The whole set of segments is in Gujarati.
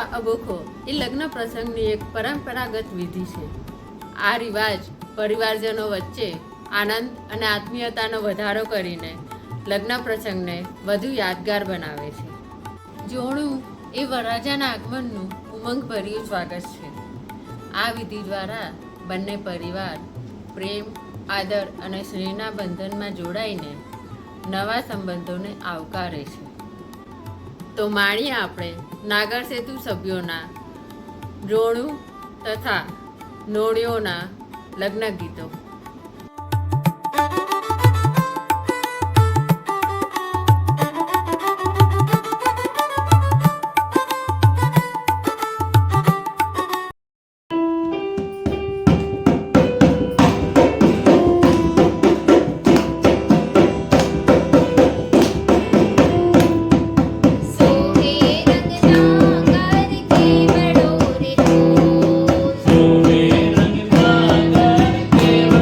અથવા અબોખો એ લગ્ન પ્રસંગની એક પરંપરાગત વિધિ છે. આ રિવાજ પરિવારજનો વચ્ચે આનંદ અને આત્મીયતાનો વધારો કરીને લગ્ન પ્રસંગને વધુ યાદગાર બનાવે છે. જોણું એ વરરાજાના આગમનનું ઉમંગભર્યું સ્વાગત છે. આ વિધિ દ્વારા બંને પરિવાર પ્રેમ, આદર અને સ્નેહના બંધનમાં જોડાઈને નવા સંબંધોને આવકારે છે. તો માણીએ આપણે નાગર સેતુ સભ્યોના જોણું તથા નોણીઓના લગ્ન ગીતો. સોહે રંગ નાગર કેવડો રે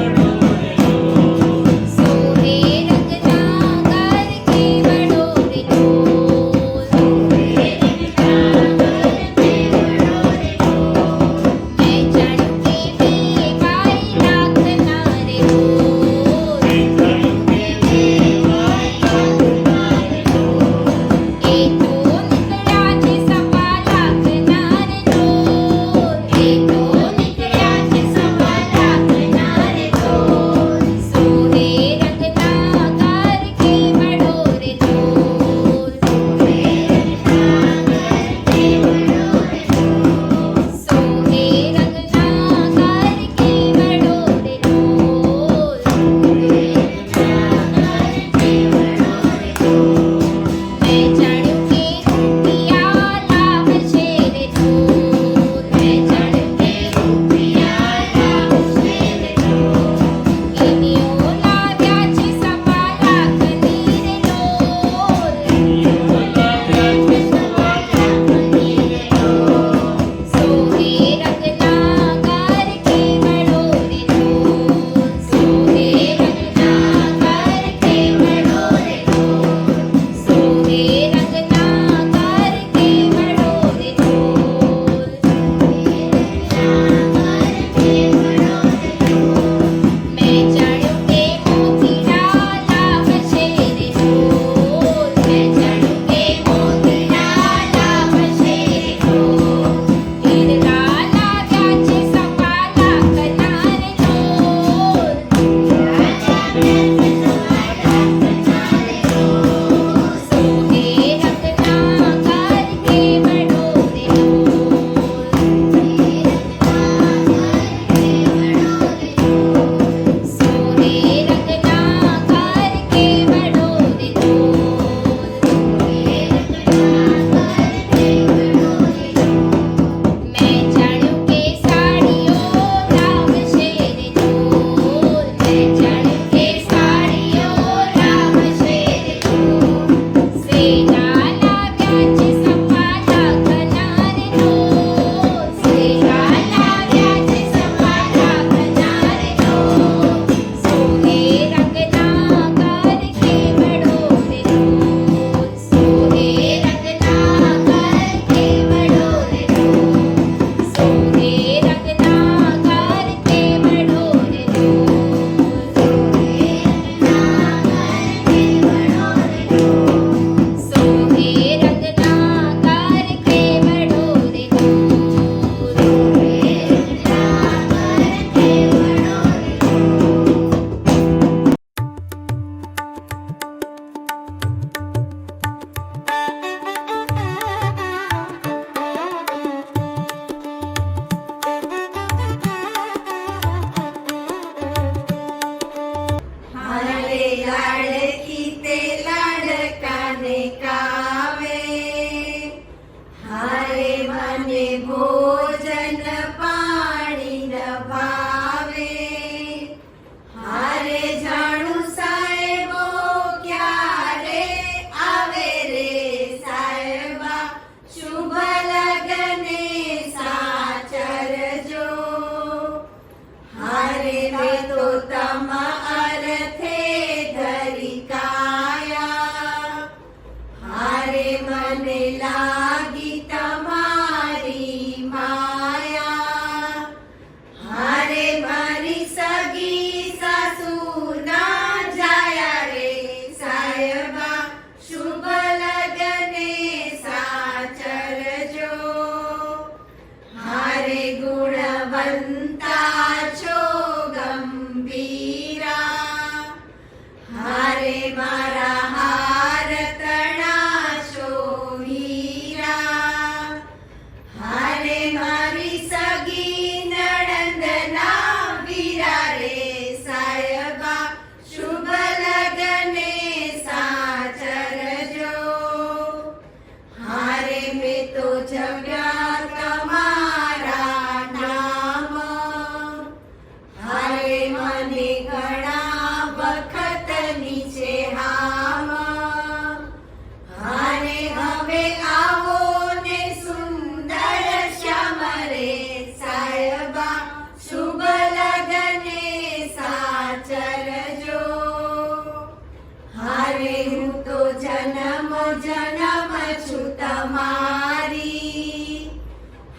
તમારી.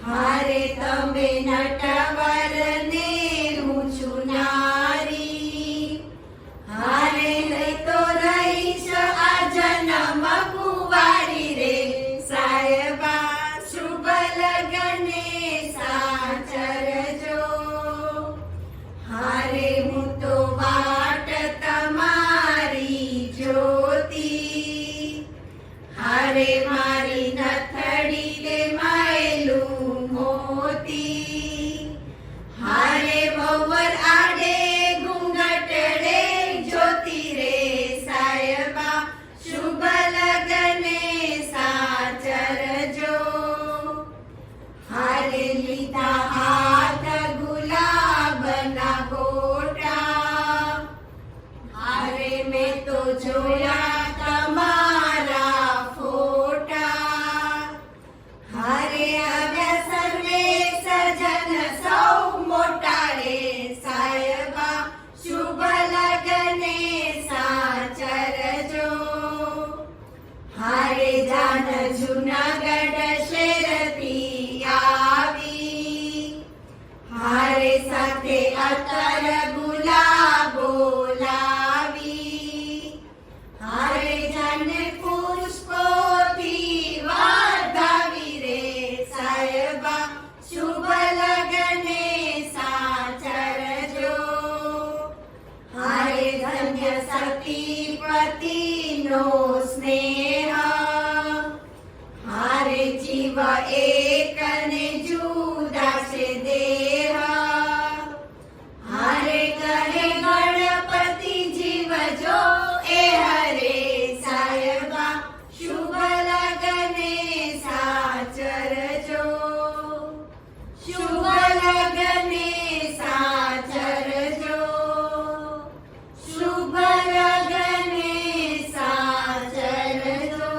હારે તમે નટવર ને હું છું નારી. હારે નહીં તો રહીશ આ જન્મ કુંવારી રે. સાયબા શુભ લગને સાચરજો. હારે હું તો વાટ તમારી જોતી. હારે મારી નથડી રે માયલું મોતી. હારે વવર આડે ઘૂંઘટડે જોતી રે. સાયબા શુભ લગને સાચરજો. હારે લીધા હાથ ગુલાબના ગોટા. હારે મેં તો જોયા તમારા ફોટા. હારે આવ્યા સર્વે સજન સૌ મોટા રે. સાયબા શુભ લગને સાચરજો. હારે જાન જુનાગઢ શેરથી આવી. હારે સાથે અત્તર ગુલાબો લાવી. હારે જાને પુષ્પોથી વધાવી રે. સાયબા શુભ લગને સાચરજો. હારે ધન્ય સતી પતિનો સ્નેહ. હારે જીવ એક ને જુદા છે દેહ. હારે કહે ગણપતિ જીવ જો એ હરે. સાયબા શુભ લગને સાચરજો. શુભ લગને સાચરજો. શુભ લગને સાચરજો.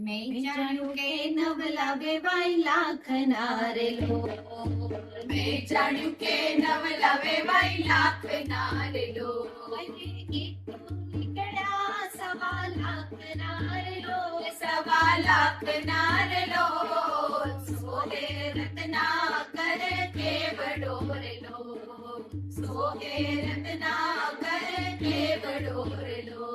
મેં જાણ્યું કે નવલા વેવાય લાખના રે લો. મેં જાણ્યું કે નવલા વેવાય લાખના રે લો. એક તો નીકળ્યા સવા લાખના રે લો. સવા લાખના રે લો. સોહે રત્નાકર કેવડો રે લો. સોહે રત્નાકર કેવડો રે લો.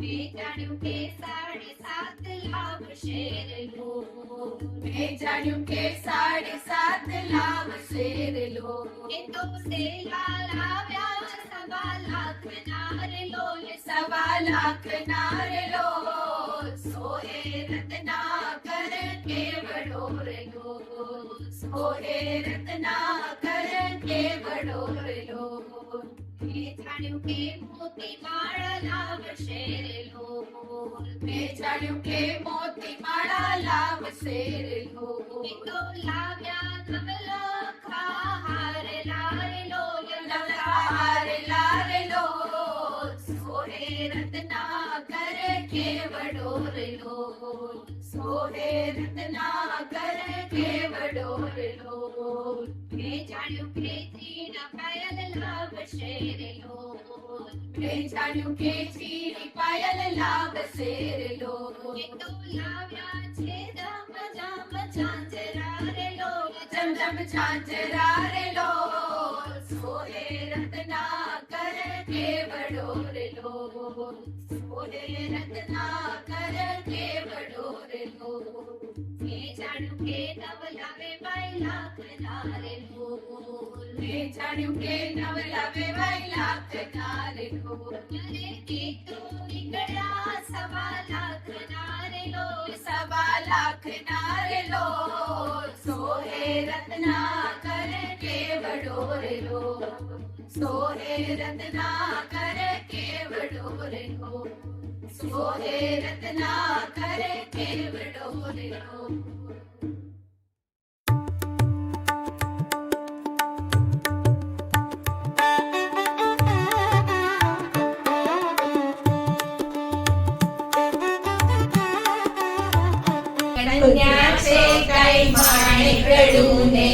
મેં જાણ્યું કે 7.5 લાવશે રે લો. મેં જાણ્યું કે 7.5 લાવશે રે લો. એ તો સેલા લાવ્યા સવા લાખના રે લો. સવા લાખના રે લો. સોહે રત્નાકર કેવડો રે લો. સોહે રત્નાકર કેવડો રે લો. મેં જાણ્યું કે મોતી માળા લાવશે રે લો. મેં જાણ્યું કે મોતી માળા લાવશે રે લો. એ તો લાવ્યા નવલખા હારે લારે લો. હારે લારે લો. સોહે રત્નાકર કેવડો રે લો. સોહે રત્નાકર કેવડો રે લો. મેં જાણ્યું કે ચીના પાયલ લાવશે રે લો. મેં જાણ્યું કે ચીરી પાયલ લાવશે રે લો. એ તો લાવ્યા છે ધમ ધમ ઝાંઝરા રે લો. જમ જમ ઝાંઝરા રે લો. સોહે રત્નાકર કેવડો રે લો. સોહે રત્નાકર કેવડો રે લો. મેં જાણ્યું કે નવલા વેવાય લાખના રે લો. મેં જાણ્યું કે નવલા વેવાય લાખના રે લો. અરે એક તો નીકળ્યા સવા લાખના રે લો. સવા લાખના રે લો. સોહે રત્નાકર કેવડો રે લો. સોહે રત્નાકર કેવડો રે લો. સોહે રત્નાકર કેવડો રે લો. કન્યા છે કઈ માણેકડું ને